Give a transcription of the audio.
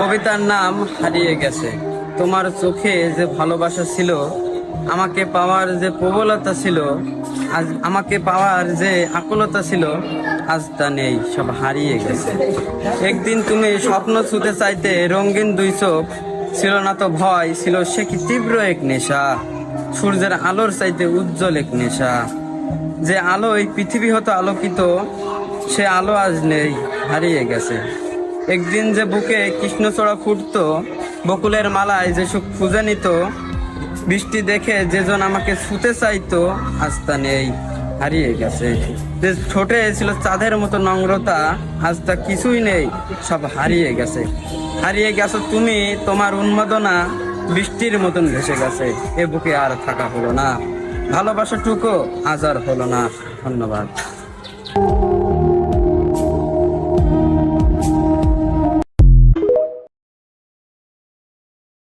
কবিতার নাম হারিয়ে গেছে। তোমার চোখে যে ভালোবাসা ছিল, আমাকে পাওয়ার যে প্রবলতা ছিল, আজ আমাকে পাওয়ার যে আকুলতা ছিল, আজ তা নেই, সব হারিয়ে গেছে। একদিন তুমি স্বপ্ন ছুতে চাইতে রঙিন দুই চোখ, ছিল না তো ভয়, ছিল সে কি তীব্র এক নেশা, সূর্যের আলোর চাইতে উজ্জ্বল এক নেশা। যে আলো এই পৃথিবী হতো আলোকিত, সে আলো আজ নেই, হারিয়ে গেছে। একদিন যে বুকে কৃষ্ণচূড়া ফুটতো, বকুলের মালায় যে সুখ খুঁজে নিত, বৃষ্টি দেখে যেজন আমাকে ছুতে চাইতো, আজ তা নেই, হারিয়ে গেছে। যে ঠোঁটে ছিল চাঁদের মতো নম্রতা, আজ তা কিছুই নেই, সব হারিয়ে গেছে। হারিয়ে গেছো তুমি, তোমার উন্মাদনা বৃষ্টির মতন ভেসে গেছে। এ বুকে আর থাকা হলো না, ভালোবাসাটুকু আজ আর হলো না। ধন্যবাদ।